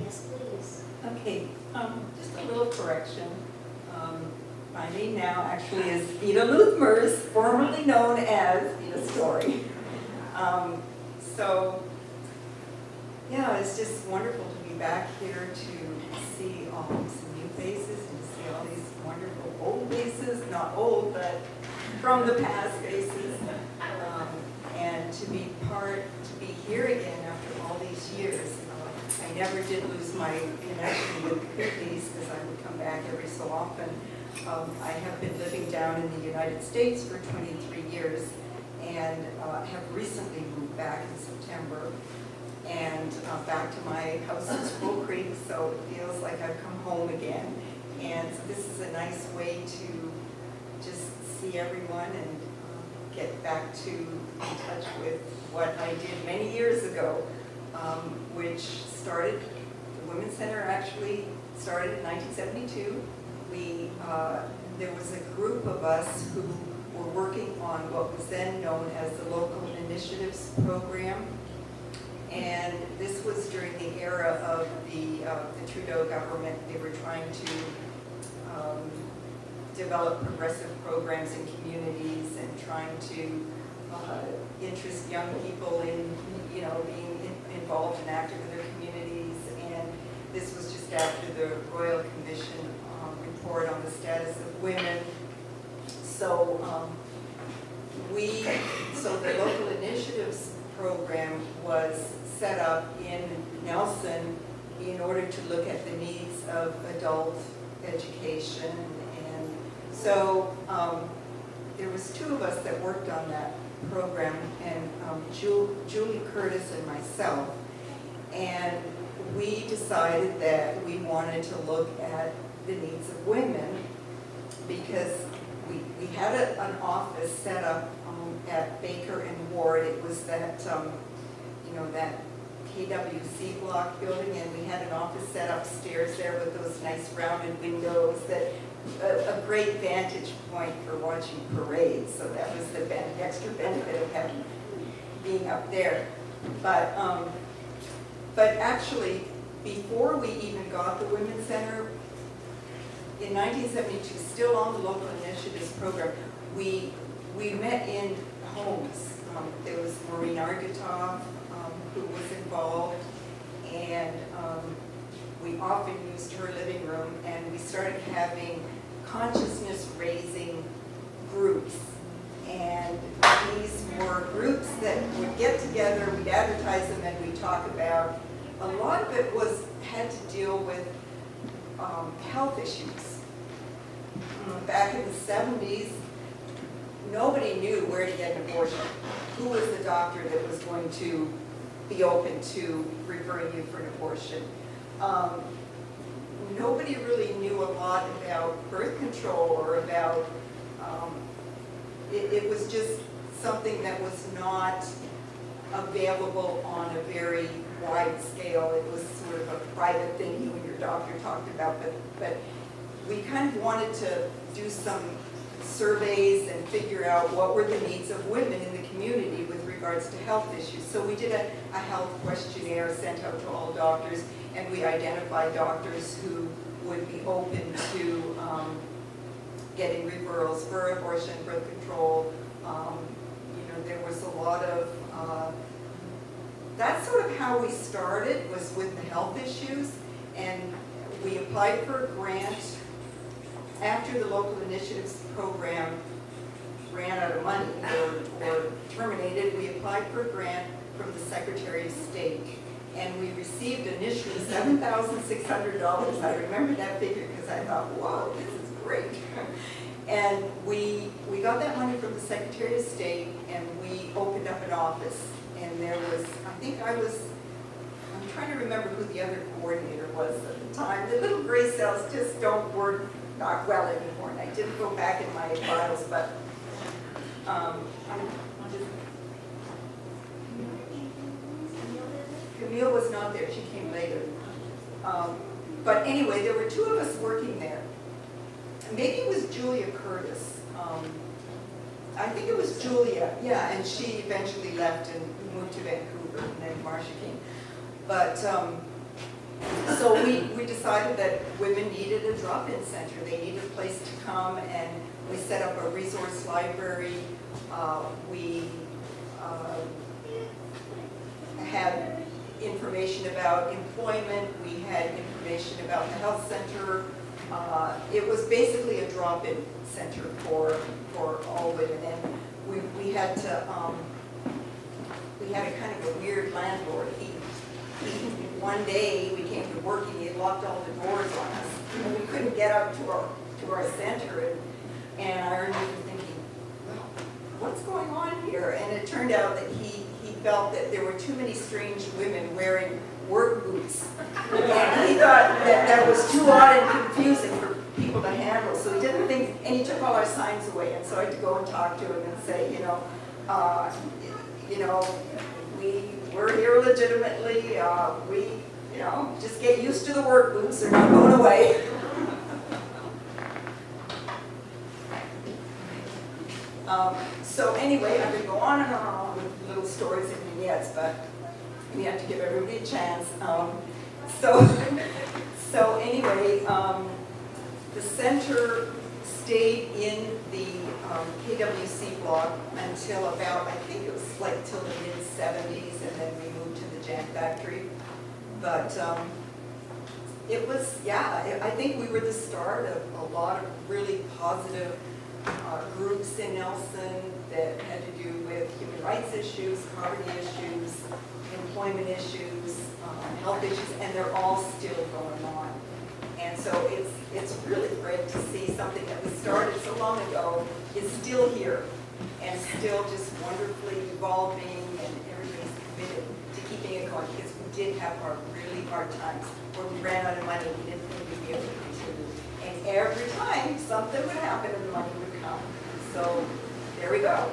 Yes, please. Okay, just a little correction. My name now actually is Vita Luthmers, formerly known as Vita Storey. So, yeah, it's just wonderful to be back here to see some new faces and to see all these wonderful old faces, not old, but from the past faces. And to be here again after all these years. I never did lose my connection with the Kootenays because I would come back every so often. I have been living down in the United States for 23 years and have recently moved back in September and back to my house in Squirrel Creek, so it feels like I've come home again. And so this is a nice way to just see everyone and get back in touch with what I did many years ago, which started, the Women's Center actually started in 1972. There was a group of us who were working on what was then known as the Local Initiatives Program. And this was during the era of the Trudeau government. They were trying to develop progressive programs in communities and trying to interest young people in, being involved and active in their communities. And this was just after the Royal Commission report on the status of women. So the Local Initiatives Program was set up in Nelson in order to look at the needs of adult education. And so there was two of us that worked on that program, and Julie Curtis and myself. And we decided that we wanted to look at the needs of women because we had an office set up at Baker and Ward. It was that, that KWC block building, and we had an office set upstairs there with those nice rounded windows, that a great vantage point for watching parades. So that was the extra benefit of being up there. But actually, before we even got the Women's Center, in 1972, still on the Local Initiatives Program, we met in homes. There was Maureen Argutov, who was involved, and we often used her living room, and we started having consciousness-raising groups. And these were groups that would get together, we'd advertise them, and we'd talk about, a lot of it had to deal with health issues. Back in the 70s, nobody knew where to get an abortion. Who was the doctor that was going to be open to referring you for an abortion? Nobody really knew a lot about birth control or about, it was just something that was not available on a very wide scale. It was sort of a private thing you and your doctor talked about, but we kind of wanted to do some surveys and figure out what were the needs of women in the community with regards to health issues. So we did a health questionnaire sent out to all doctors, and we identified doctors who would be open to getting referrals for abortion, birth control. There was a lot of, that's sort of how we started, was with the health issues. And we applied for a grant. After the Local Initiatives Program ran out of money or terminated, we applied for a grant from the Secretary of State. And we received initially $7,600. I remember that figure because I thought, whoa, this is great. And we got that money from the Secretary of State, and we opened up an office. And there was, I'm trying to remember who the other coordinator was at the time. The little gray cells just don't work not well anymore, and I didn't go back in my files, but Camille was not there, she came later. But anyway, there were two of us working there. Maybe it was Julia Curtis. I think it was Julia, yeah, and she eventually left and moved to Vancouver, and then Marcia came. But So we decided that women needed a drop-in center. They needed a place to come, and we set up a resource library. We had information about employment. We had information about the health center. It was basically a drop-in center for all women, and we had to we had a kind of a weird landlord. He one day we came to work and he had locked all the doors on us, and we couldn't get up to our center. And I remember thinking, well, what's going on here? And it turned out that he felt that there were too many strange women wearing work boots. And he thought that was too odd and confusing for people to handle. So he didn't think, and he took all our signs away. And so I had to go and talk to him and say, we're here legitimately. Just get used to the work boots. They're not going away. So anyway, I could go on and on with little stories and vignettes, but we have to give everybody a chance. So anyway, the center stayed in the KWC block until about, I think it was like till the mid-70s, and then we moved to the jam factory. But it was, I think we were the start of a lot of really positive groups in Nelson that had to do with human rights issues, poverty issues, employment issues, health issues, and they're all still going on. And so it's really great to see something that was started so long ago is still here and still just wonderfully evolving, and everybody's committed to keeping it going, because we did have our really hard times where we ran out of money. We didn't think we'd be able to continue. And every time something would happen and the money would come. So there we go.